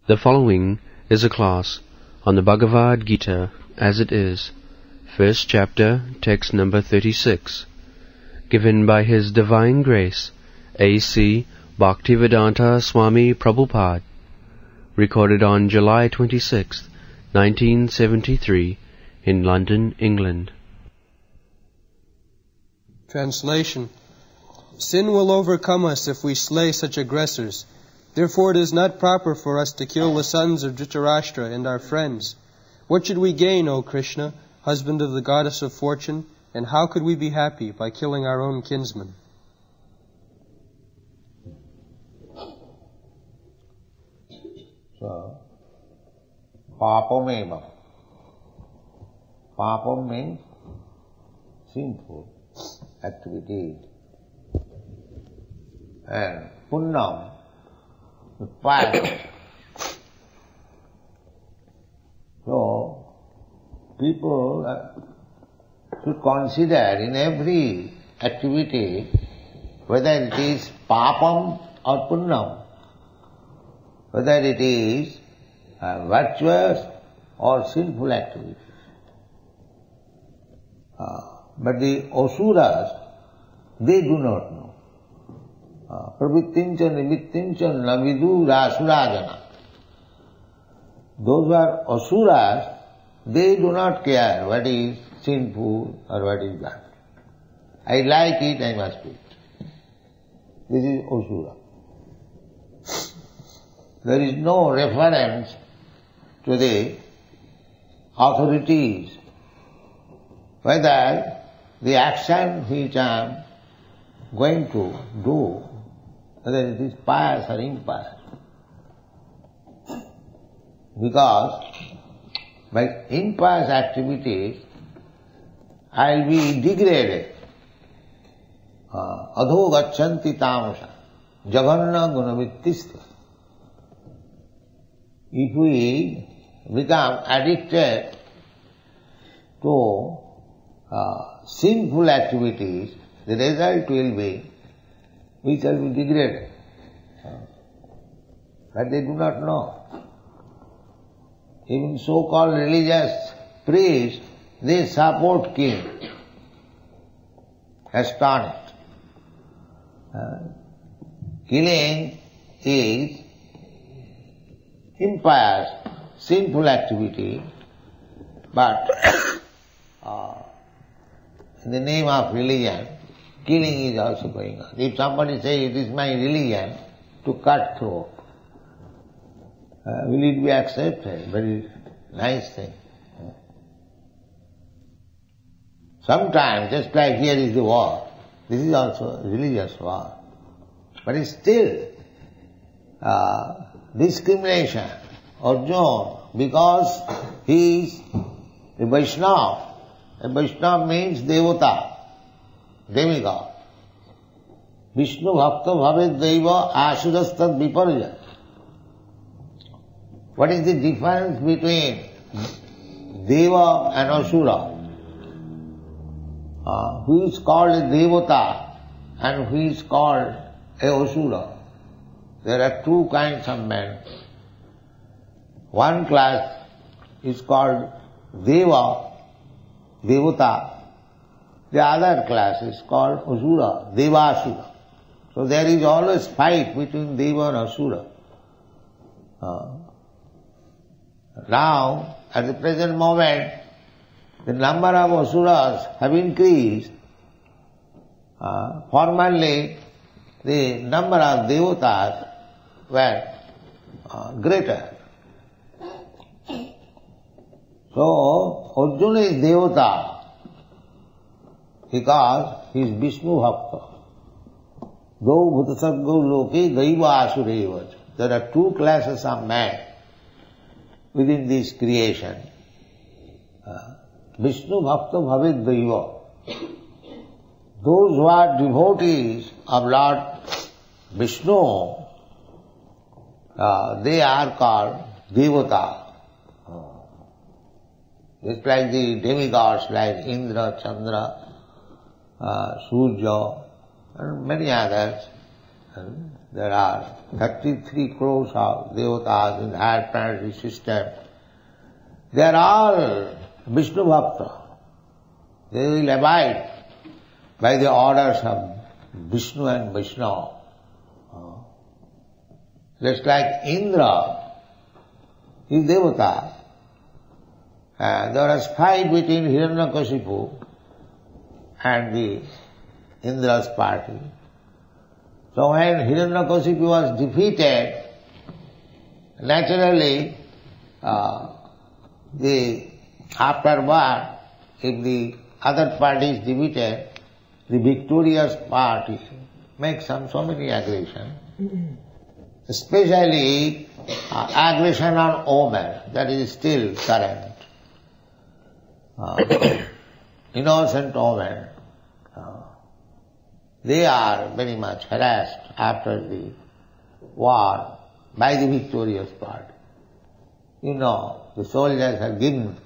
The following is a class on the Bhagavad Gita as it is, first chapter, text number 36, given by His Divine Grace, A.C. Bhaktivedanta Swami Prabhupada, recorded on July 26, 1973, in London, England. Translation. Sin will overcome us if we slay such aggressors. Therefore it is not proper for us to kill the sons of Dhritarashtra and our friends. What should we gain, O Krishna, husband of the goddess of fortune, and how could we be happy by killing our own kinsmen? So, papameva. Papam means sinful activity. And punnam, pious. So, people should consider in every activity whether it is papam or punnam, whether it is virtuous or sinful activity. But the asuras, they do not know. Pravittincha nivittincha navidu rasurajana. Those who are asuras, they do not care what is sinful or what is bad. I like it, I must do it. This is asura. There is no reference to the authorities, whether the action which I am going to do, whether it is pious or impious. Because by impious activities I will be degraded. Adho gacchanti tamasa, jaganna gunavittista. If we become addicted to sinful activities, the result will be we shall be degraded. But they do not know. Even so-called religious priests, they support king. Astonished. Killing is impious, sinful activity, but in the name of religion, killing is also going on. If somebody says it is my religion to cut throat, will it be accepted? Very nice thing. Sometimes, just like here is the war, this is also a religious war. But it's still discrimination or Arjuna, because he is a Vaishnava. A Vaishnava means devata, demigod. Vishnu bhakta bhavet deva asudastad viparja. What is the difference between deva and asura? Who is called a devata and who is called a asura? There are two kinds of men. One class is called deva, devata. The other class is called asura, devasura. So there is always fight between deva and asura. Now, at the present moment, the number of asuras have increased. Formerly, the number of devatas were greater. So, Arjuna is devata because he is Vishnu bhakta. Though bhutasargo loke daiva asureva. There are two classes of men within this creation. Vishnu bhakta bhavet daiva. Those who are devotees of Lord Vishnu, they are called devata. It's like the demigods like Indra, Chandra, Surya, and many others. There are 33 crores of devatas in the higher planetary system. They are all Vishnu Bhakta. They will abide by the orders of Vishnu and Vaishnava. Just like Indra, is devata. There was fight between Hiranyakashipu and the Indra's party. So when Hiranyakashipu was defeated, naturally, afterward, if the other party is defeated, the victorious party makes so many aggression. Especially aggression on women, that is still current. Innocent women, they are very much harassed after the war by the victorious party. You know, the soldiers have given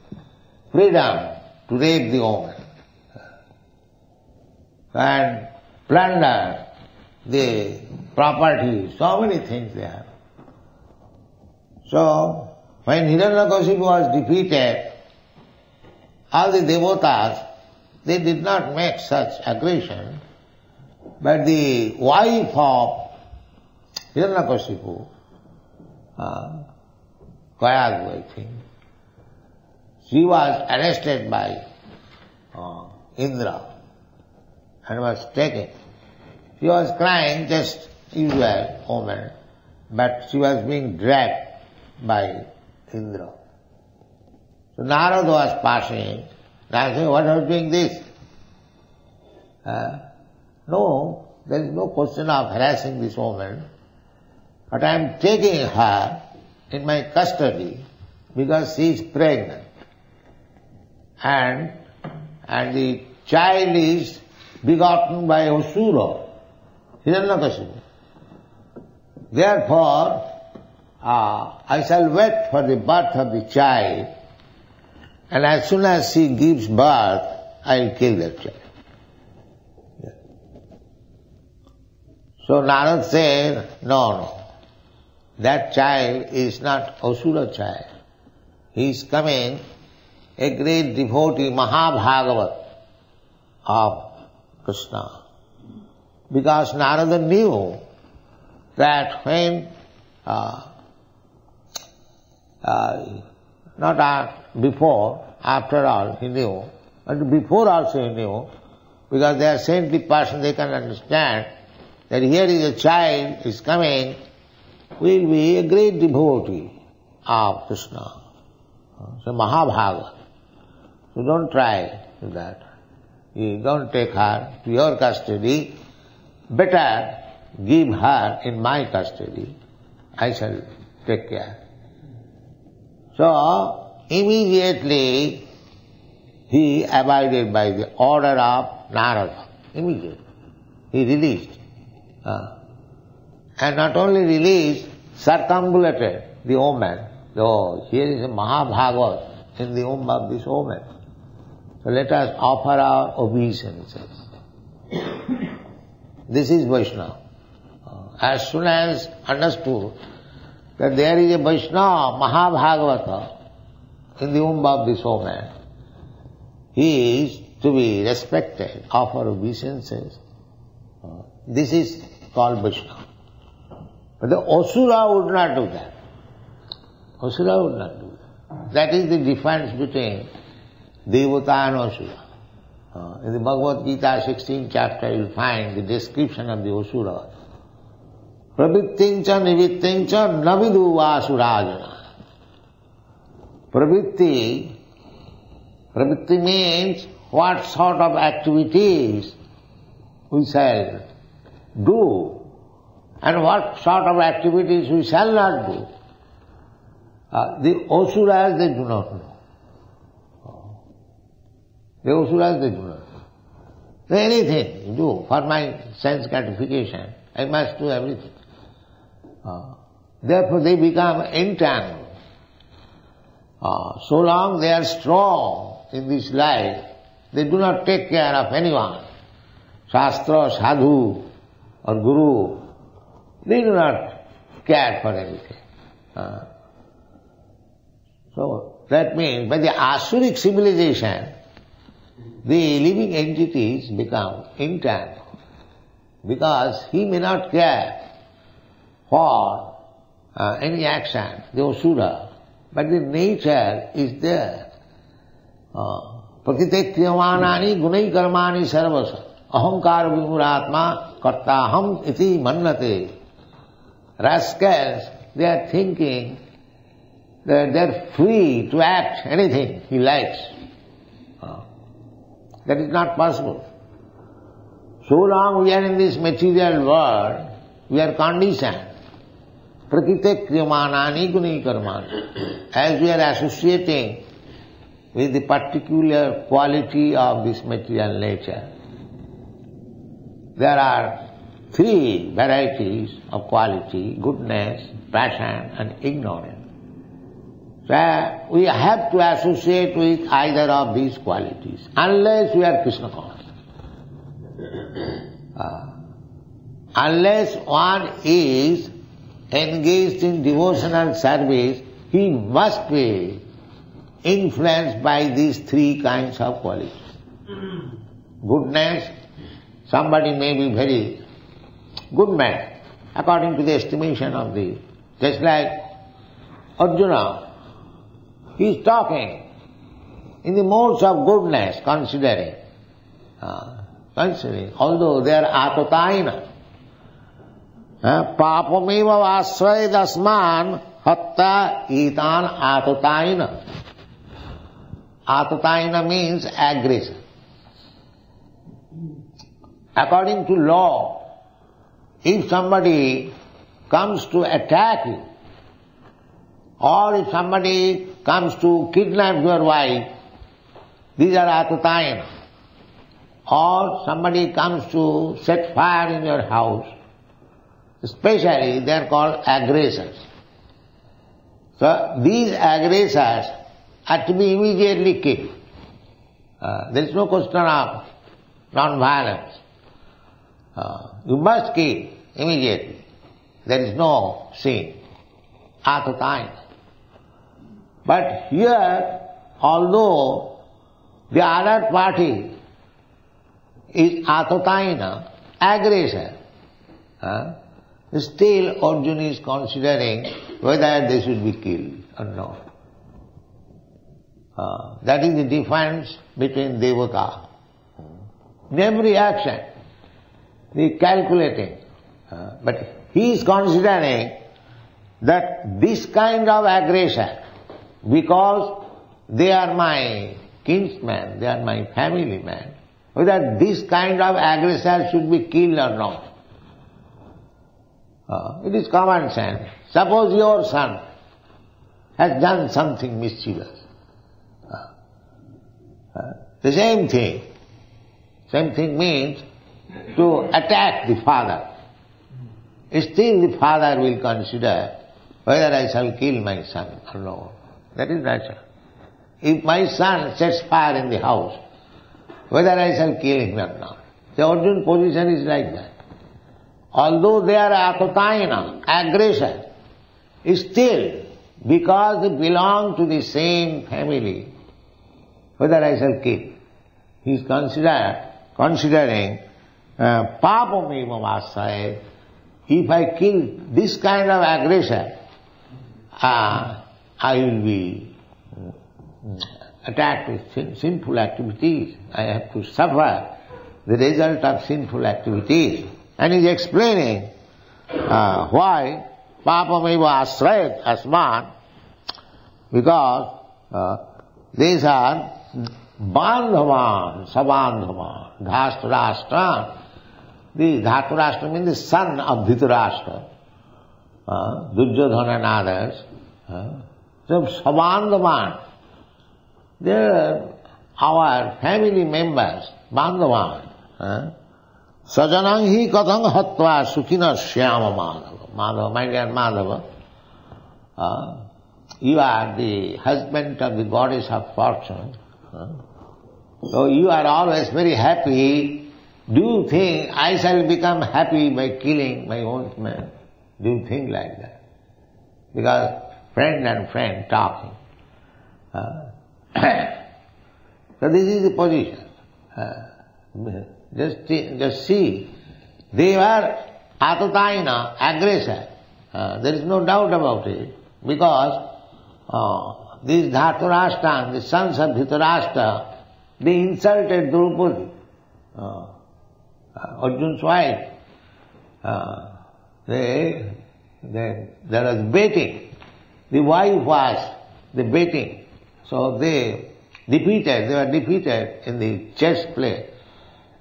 freedom to rape the woman and plunder the property, so many things they have. So, when Hiranyakashipu was defeated, all the devatas, they did not make such aggression, but the wife of Hiranyakashipu, Kayagu, I think, she was arrested by Indra and was taken. She was crying, just usual woman, but she was being dragged by Indra. So Narada was passing. Narada said, "What are you doing this?" No, there is no question of harassing this woman, but I am taking her in my custody because she is pregnant. And the child is begotten by Asura, Hiranyakashipu. Therefore, I shall wait for the birth of the child, and as soon as she gives birth, I will kill that child. So Narada said, no, that child is not Asura child. He is coming, a great devotee, Mahabhagavat of Krishna. Because Narada knew that when, before, after all he knew, but before also he knew, because they are saintly person, they can understand that here is a child is coming, will be a great devotee of Krishna. So Mahabhagavat. So don't try to that. You don't take her to your custody. Better give her in my custody. I shall take care. So immediately he abided by the order of Narada. Immediately. He released. And not only released, circumambulated the woman. So here is a Mahabhagavat in the womb of this woman. So let us offer our obeisances. This is Vaishnava. As soon as understood that there is a Vaishnava, Mahabhagavata, in the womb of this woman, he is to be respected, offer obeisances. This is called Vaishnava. But the Asura would not do that. Asura would not do that. That is the difference between Devata and Asura. In the Bhagavad Gita 16th chapter you will find the description of the Asura. Pravittincha nivittincha navidu asurajana. Pravitti means what sort of activities we shall do and what sort of activities we shall not do. The Asuras, they do not know. The Asuras, they do not know. Anything you do for my sense gratification, I must do everything. Therefore they become entangled. So long they are strong in this life, they do not take care of anyone. Shastra, sadhu or guru, They do not care for anything. So that means by the Asuric civilization, the living entities become intact because he may not care for any action, the Asura, but the nature is there. Prakrite kriyamanani gunai karmani sarvasa ahankara vimuratma kartaham iti mannate. Rascals, they are thinking that they are free to act anything he likes. That is not possible. So long we are in this material world, we are conditioned. Prakrite kriyamanani gunai karmani. As we are associating with the particular quality of this material nature, there are three varieties of quality: goodness, passion and ignorance. So we have to associate with either of these qualities, unless we are Krishna conscious. Unless one is engaged in devotional service, he must be influenced by these three kinds of qualities. Goodness, somebody may be very good man, according to the estimation of the... Just like Arjuna, he is talking in the modes of goodness, considering, although they are atotayana. Papameva vasrayadasman hatta itan atotayana. Atotayana means aggression. According to law, if somebody comes to attack you, or if somebody comes to kidnap your wife, these are atotayana. Or somebody comes to set fire in your house, especially they are called aggressors. So these aggressors are to be immediately killed. There is no question of non-violence. You must kill immediately. There is no sin. Atotayana. But here, although the other party is atotayana, aggressor, still Arjuna is considering whether they should be killed or not. That is the difference between devata. In every action, they are calculating. But he is considering that this kind of aggression, because they are my kinsmen, they are my family man, whether this kind of aggressor should be killed or not. It is common sense. Suppose your son has done something mischievous. The same thing. Same thing means to attack the father. Still the father will consider whether I shall kill my son or not. That is natural. If my son sets fire in the house, whether I shall kill him or not. The Arjuna's position is like that. Although they are atotayana, aggression, still, because they belong to the same family, whether I shall kill. He is considering papameva vasrayad. If I kill this kind of aggression, I will be attacked with sinful activities. I have to suffer the result of sinful activities. And he is explaining why papameva vasrayad asman, because these are bandhavan, sabandhavan, dhastarashtra. The Dhritarashtra means the son of Dhritarashtra, Duryodhana and others. So sabandhavan, they are our family members, bandhavan. Sajanang hi kathang hatva sukhina shyama madhava. Madhava, my dear Madhava, you are the husband of the goddess of fortune. So you are always very happy. Do you think I shall become happy by killing my own man? Do you think like that? Because friend and friend talking. So this is the position. Just see. They were Atataina, aggressor. There is no doubt about it. Because these Dhritarashtra, the sons of Dhritarashtra, they insulted Draupadi, Arjun's wife. There was baiting. The wife was the baiting. So they were defeated in the chess play.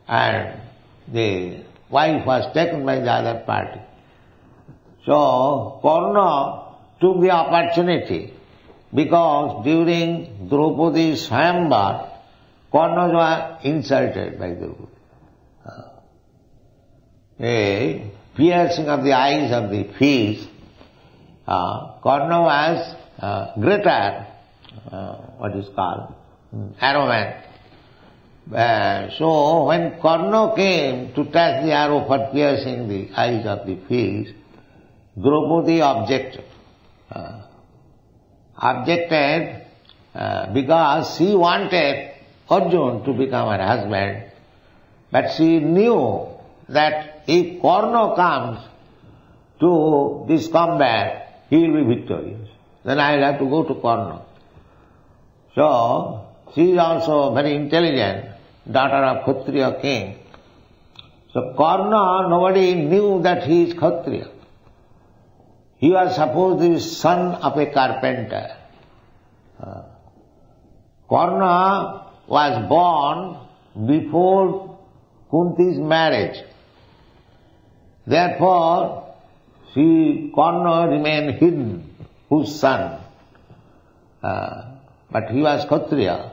And the wife was taken by the other party. So Karna took the opportunity because during Draupadi's Swayamvar, Karna was insulted by Draupadi. A piercing of the eyes of the fish, Karna was greater, arrowman. So when Karna came to touch the arrow for piercing the eyes of the fish, Draupadi objected. Because she wanted Arjuna to become her husband, but she knew that if Karna comes to this combat, he will be victorious. Then I will have to go to Karna. So, she is also very intelligent, daughter of Kshatriya king. So Karna, nobody knew that he is Kshatriya. He was supposed to be son of a carpenter. Karna was born before Kunti's marriage. Therefore, Karna remained hidden, whose son. But he was Kshatriya.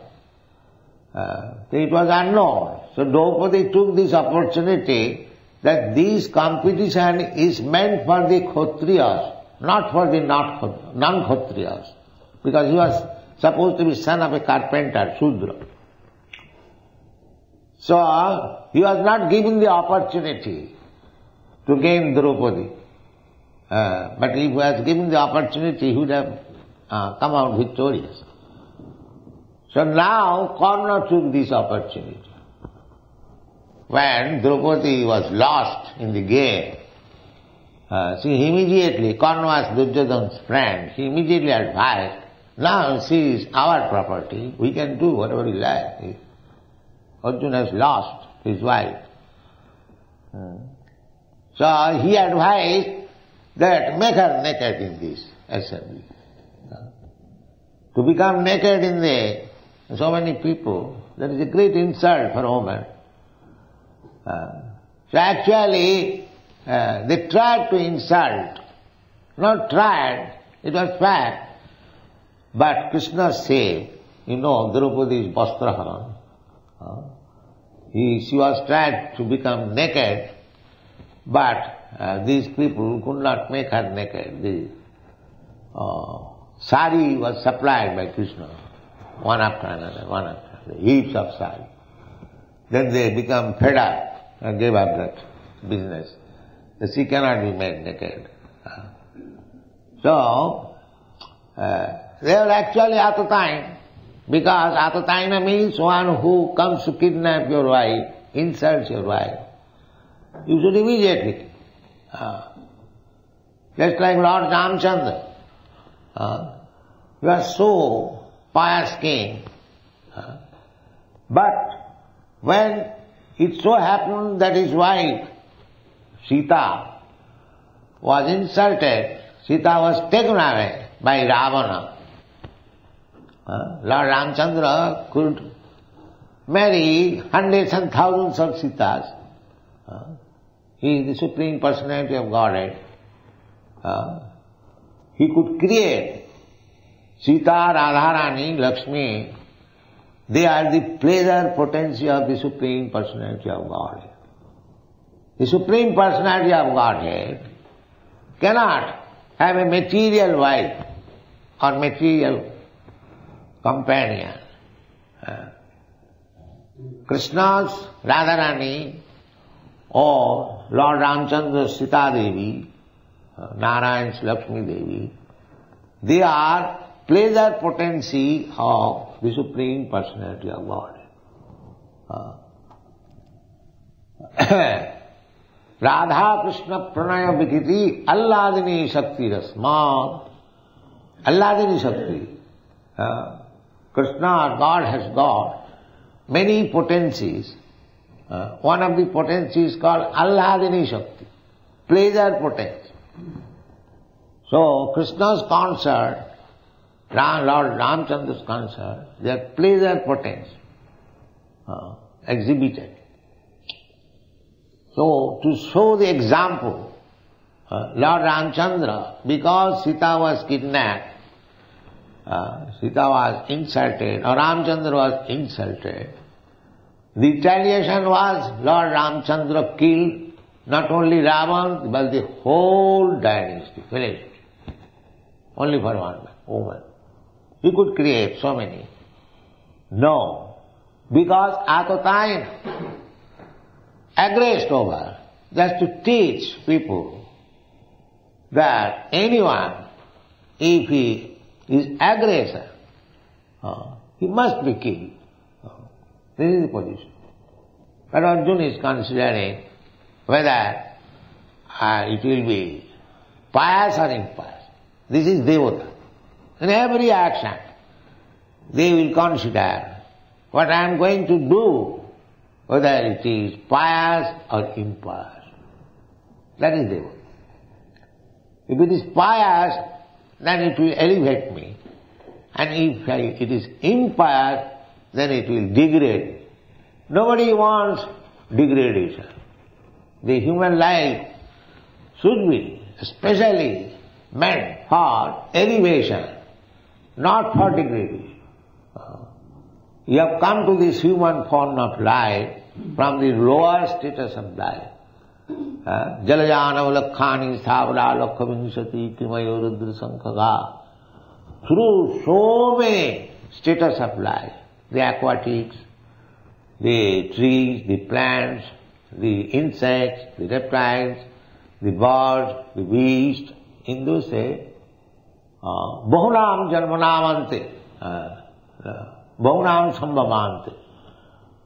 It was unknown. So Draupadi took this opportunity that this competition is meant for the Kshatriyas, not for the non-Kshatriyas. Because he was supposed to be son of a carpenter, Shudra. So he was not given the opportunity to gain Draupadi. But if he was given the opportunity, he would have come out victorious. So now Karna took this opportunity. When Draupadi was lost in the game, Karna was Duryodhana's friend, he immediately advised, now she is our property, we can do whatever we like. Arjuna has lost his wife. So he advised that make her naked in this assembly. To become naked in so many people, that is a great insult for a woman. So actually, they tried to insult. Not tried, it was fact. But Krishna said, Draupadi's Vastraharan. She was tried to become naked, but these people could not make her naked. The sari was supplied by Krishna, one after another, heaps of sari. Then they become fed up and gave up that business. She cannot be made naked. So, they are actually Atataina, because Atataina means one who comes to kidnap your wife, insults your wife. You should immediately, just like Lord Ramchandra, he was so pious king, but when it so happened that his wife, Sita, was insulted, Sita was taken away by Ravana. Lord Ramchandra could marry hundreds and thousands of Sitas. He is the Supreme Personality of Godhead. He could create Sita, Radharani, Lakshmi. They are the pleasure potency of the Supreme Personality of Godhead. The Supreme Personality of Godhead cannot have a material wife or material companion. Krishna's Radharani or Lord Ramchandra's Sita Devi, Narayan's Lakshmi Devi, they are pleasure potency of the Supreme Personality of God. Radha Krishna Pranaya Vikiti Alladini Shakti Rasmat. Alladini Shakti. Krishna, God, has got many potencies. One of the potencies is called Alladini Shakti, pleasure potency. So Krishna's concert, Lord Ramchandra's concert, they are pleasure potency exhibited. So to show the example, Lord Ramchandra, because Sita was kidnapped, Sita was insulted, or Ramchandra was insulted, the retaliation was Lord Ramchandra killed not only Ravan, but the whole dynasty, finished. Only for one woman. He could create so many. No. Because at the time, aggressed over, just to teach people that anyone, if he is aggressor, he must be killed. This is the position. But Arjuna is considering whether it will be pious or impious. This is Devata. In every action, they will consider what I am going to do, whether it is pious or impious. That is Devata. If it is pious, then it will elevate me. And if it is impious, then it will degrade. Nobody wants degradation. The human life should be especially meant for elevation, not for degradation. You have come to this human form of life from the lower status of life. Jalajana Lakhani Thavra Lakhavinsati Krimayo Rudra Sankhaga. Through so many status of life, the aquatics, the trees, the plants, the insects, the reptiles, the birds, the beasts, Hindus say, Bahunam Janmanamante, Bahunam Sambhavante.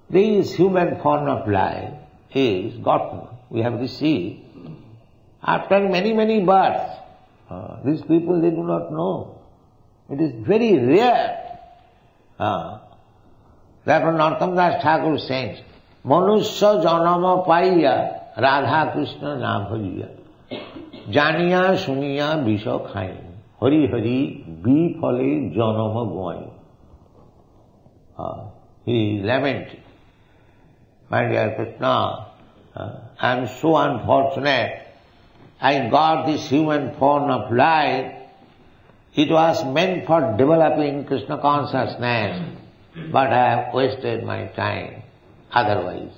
This human form of life is gotten, we have received, after many, many births. These people, they do not know. It is very rare. Therefore Narottam Das Thakur says, Manusya janama paiya Radha Krishna na bhajiya. Janiya suniya bisha khain. Hari hari bi phale janama goin. He is lamenting. My dear Krishna, I am so unfortunate. I got this human form of life. It was meant for developing Krishna consciousness, but I have wasted my time otherwise.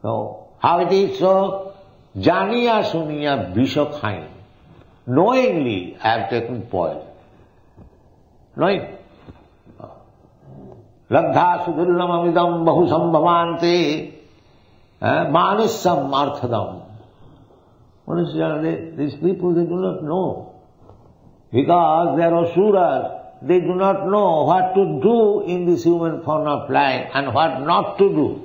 So, how it is so? Janiya suniya bisha khain. Knowingly I have taken poison. Knowing. Labdha sudullam amidam bahu sambhavante manussam arthadam. These people, they do not know. Because they are asuras, they do not know what to do in this human form of life and what not to do.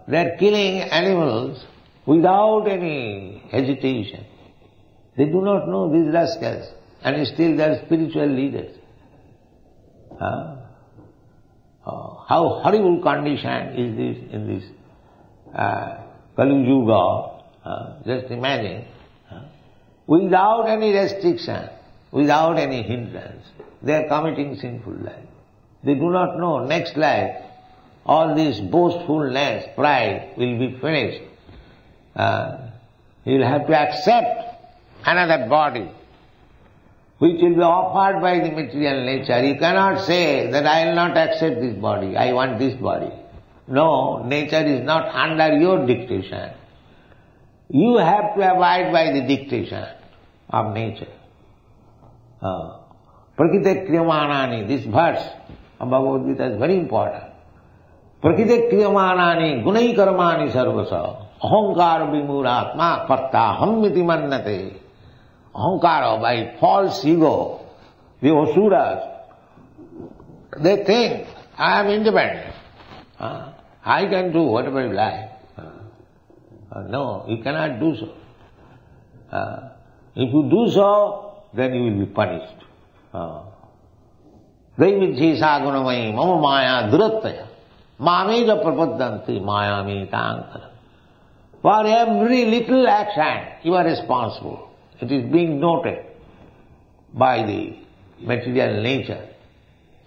They are killing animals without any hesitation. They do not know, these rascals, and still they are spiritual leaders. How horrible condition is this in this Kali Yuga. Just imagine. Without any restriction, without any hindrance, they are committing sinful life. They do not know next life, all this boastfulness, pride will be finished. He will have to accept another body, which will be offered by the material nature. He cannot say that I will not accept this body, I want this body. No, nature is not under your dictation. You have to abide by the dictation of nature. Prakriti kriyamanani, this verse of Bhagavad Gita is very important. Prakriti kriyamanani gunai karmani sarvasa Ahankara vimuratma karta hammiti mannate. Ahankara, by false ego, the asuras, they think, I am independent. I can do whatever you like. No, you cannot do so. If you do so, then you will be punished. Daividdhi gunamai mama maya durattaya mameja prapaddanti mayami tankara. For every little action you are responsible. It is being noted by the material nature.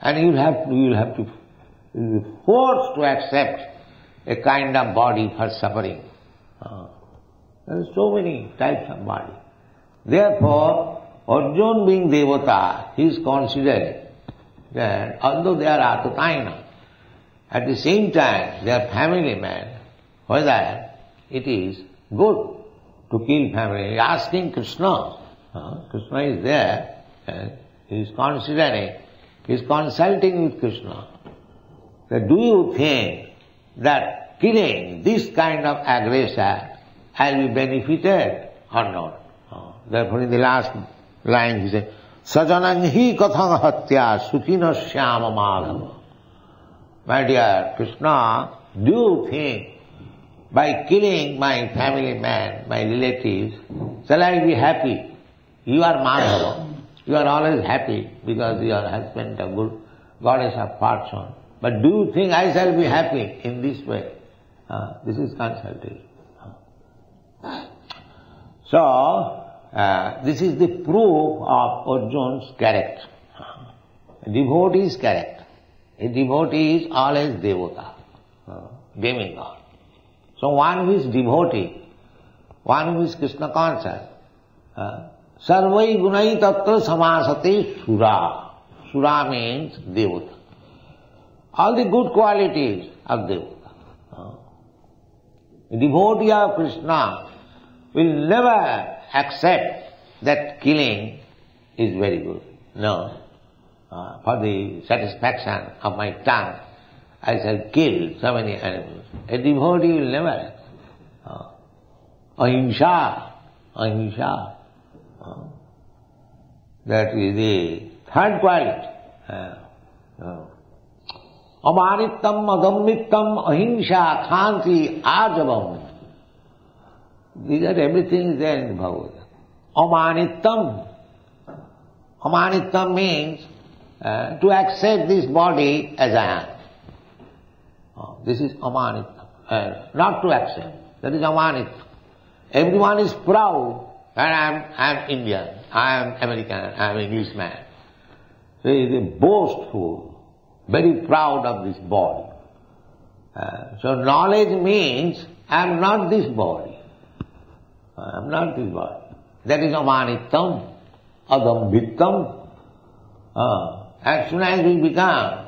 And you will have to be forced to accept a kind of body for suffering. There are so many types of body. Therefore, Arjuna being Devata, he is considered that although they are Atataina, at the same time they are family men, whether it is good to kill family. He is asking Krishna. Krishna is there, and he is considering, he is consulting with Krishna. That do you think that killing this kind of aggressor will be benefited or not? Therefore in the last line he said, Sajananghi kathang hatya sukhina shyama madhava. My dear Krishna, do you think by killing my family man, my relatives, shall I be happy? You are Madhava. You are always happy because you have spent a good goddess of fortune. But do you think I shall be happy in this way? This is consultation. So, this is the proof of Arjuna's character. A devotee's character. A devotee is always devata, demigod. So one who is devotee, one who is Krishna conscious, sarvai gunai tatra samasate sura. Sura means devata. All the good qualities of devata. A devotee of Krishna will never accept that killing is very good. No. For the satisfaction of my tongue, I shall kill so many animals. A devotee will never accept. Ahimsa. Ahimsa. That is the third quality. Amanittam, agammittam, ahimsa, khanti, ajavam. These are everything is there in the Bhagavad. Amanittam. Amanittam means to accept this body as I am. This is amanittam. Not to accept. That is amanittam. Everyone is proud that I am Indian, I am American, I am Englishman. They are boastful, very proud of this body. So knowledge means I am not this body. I am not this body. That is amanittam, agambittam. As soon as we become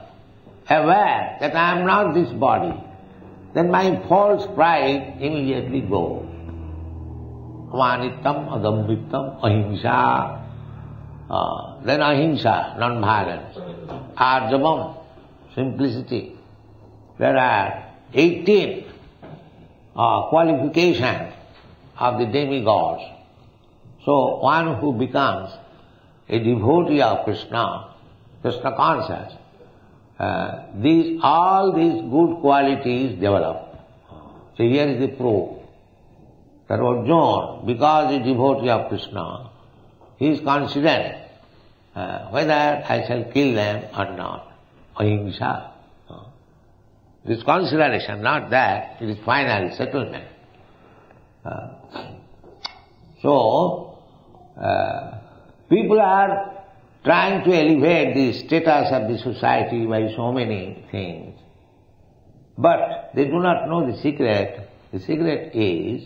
aware that I am not this body, then my false pride immediately goes. Amanittam, agambittam, ahimsa. Then ahimsa, non-violence. Arjavam, simplicity. There are 18 qualifications of the demigods. So one who becomes a devotee of Krishna, Krishna conscious, all these good qualities develop. So here is the proof that Arjuna, because he is devotee of Krishna, he is considering whether I shall kill them or not. Ahimsa. This consideration, not that, it is final settlement. So, people are trying to elevate the status of the society by so many things. But they do not know the secret. The secret is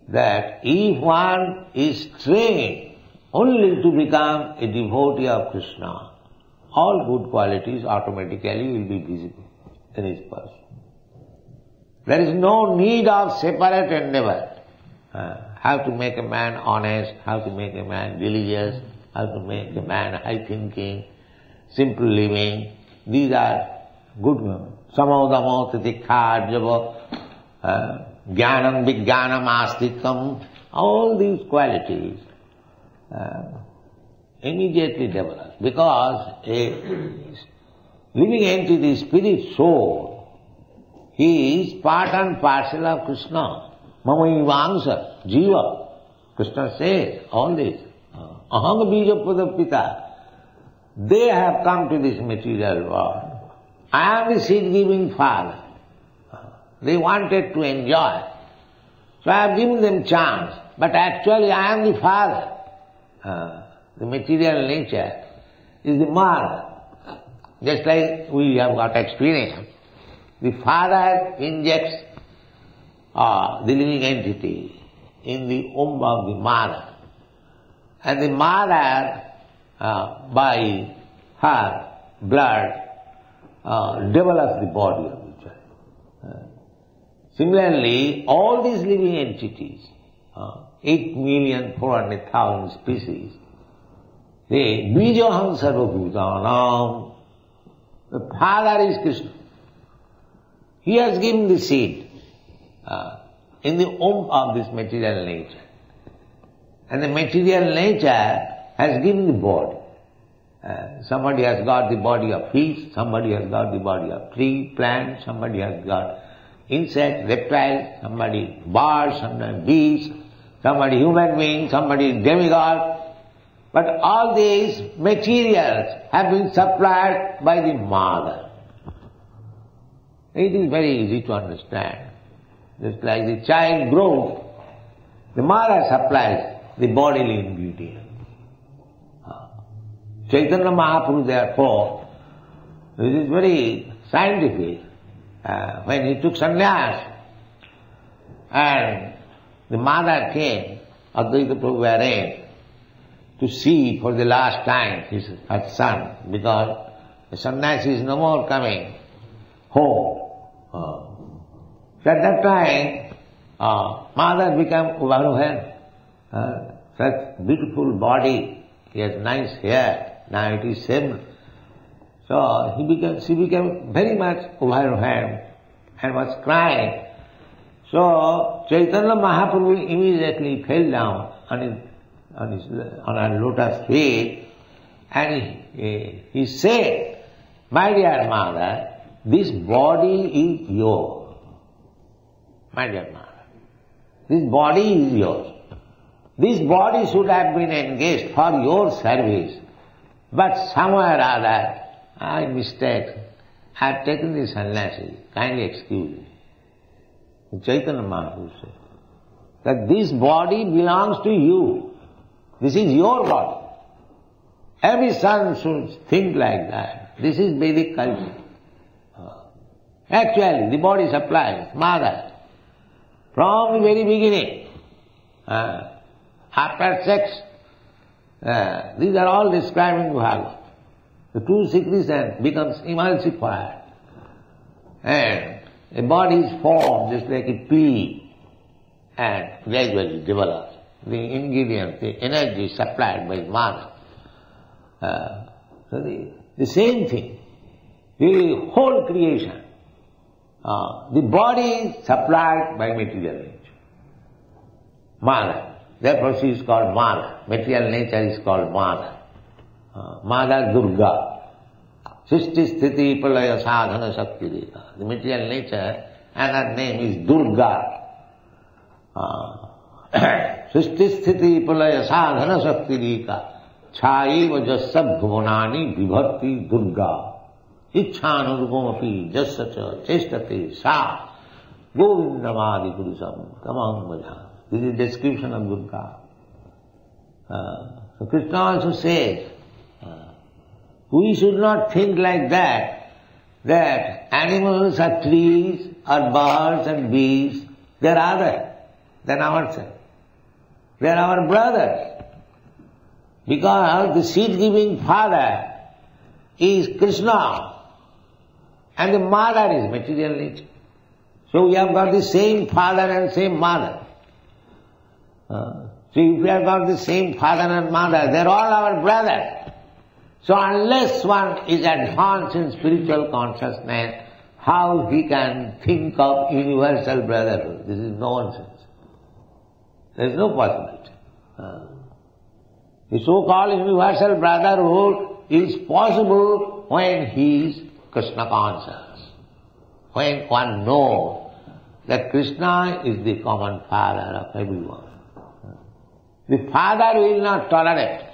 that if one is trained only to become a devotee of Krishna, all good qualities automatically will be visible in his person. There is no need of separate endeavor. How to make a man honest, how to make a man religious, how to make a man high thinking, simple living. These are good ones. Samodamo titikha java. Jnanam, Vijnanam, Astikam, all these qualities immediately develop. Because a living entity, spirit, soul, he is part and parcel of Krishna. Mamaivaංsa, Jiva. Krishna says all this. Aham bija pradapita. They have come to this material world. I am the seed-giving father. They wanted to enjoy. So I have given them chance. But actually I am the father. The material nature is the mother. Just like we have got experience. The father injects the living entity in the womb of the mother. And the mother, by her blood, develops the body of the child. Similarly, all these living entities, 8,400,000 species, they bijaham sarvabhutanam. The father is Krishna. He has given the seed in the womb of this material nature. And the material nature has given the body. Somebody has got the body of fish, somebody has got the body of tree, plant, somebody has got insect, reptile, somebody bird, somebody beast, somebody human being, somebody demigod. But all these materials have been supplied by the mother. It is very easy to understand. Just like the child grows, the mother supplies the bodily ingredients. Chaitanya Mahaprabhu, therefore, this is very scientific. When he took sannyas and the mother came, Advaita Prabhu arranged to see for the last time her son, because the sannyasi is no more coming home. So at that time, mother became Uvaruhan. Such beautiful body, he has nice hair, now it is same. So she became very much Uvaruhan and was crying. So Chaitanya Mahaprabhu immediately fell down on her lotus feet, and he said, "My dear mother, this body is yours. My dear mother, this body is yours. This body should have been engaged for your service, but somewhere or other, I mistake. I have taken this sannyasi. Kindly excuse me." Chaitanya Mahaprabhu said that this body belongs to you. This is your body. Every son should think like that. This is Vedic culture. Actually, the body supplies mother from the very beginning. After sex, these are all described in Bhagavad. The true secretion becomes emulsified, and a body is formed just like a pea and gradually develops. The ingredients, the energy supplied by mother. So the same thing, the whole creation, the body is supplied by material nature. Mother. Therefore she is called mother. Material nature is called mother. Mother Durga. Srishti Sthiti Pralaya Sadhana Shakti Deka. The material nature, and her name is Durga. Srishti Sthiti Pralaya Sadhana Shakti Deka. Chaiva Jasya Bhuvanani Vibharti Durga. Ichchanurupapi Jasya Chestate Sa Govindamadi Purusam Tamam Bhajan. This is a description of Durga. So Krishna also says, we should not think like that animals or trees or birds and beasts, they are other than ourselves. They are our brothers. Because the seed-giving father is Krishna and the mother is material nature. So we have got the same father and same mother. So if we have got the same father and mother, they are all our brothers. So unless one is advanced in spiritual consciousness, how he can think of universal brotherhood? This is nonsense. There is no possibility. The so-called universal brotherhood is possible when he is Krishna conscious, when one knows that Krishna is the common father of everyone. The father will not tolerate.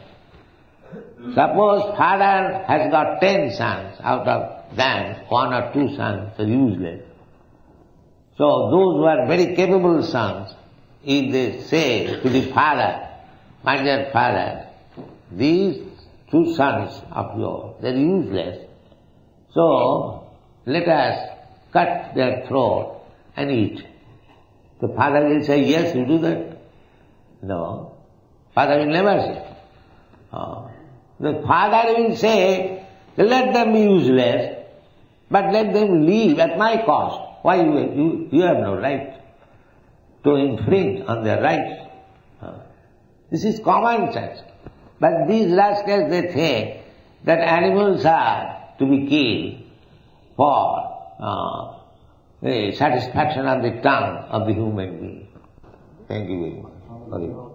Suppose father has got 10 sons, out of them 1 or 2 sons are useless. So those who are very capable sons, if they say to the father, my dear father, these 2 sons of yours, they are useless, so let us cut their throat and eat. The father will say, yes, you do that. No. Father will never say. The father will say, let them be useless, but let them live at my cost. Why you have no right to infringe on their rights. This is common sense. But these rascals, they think that animals are to be killed for the satisfaction of the tongue of the human being. Thank you very much.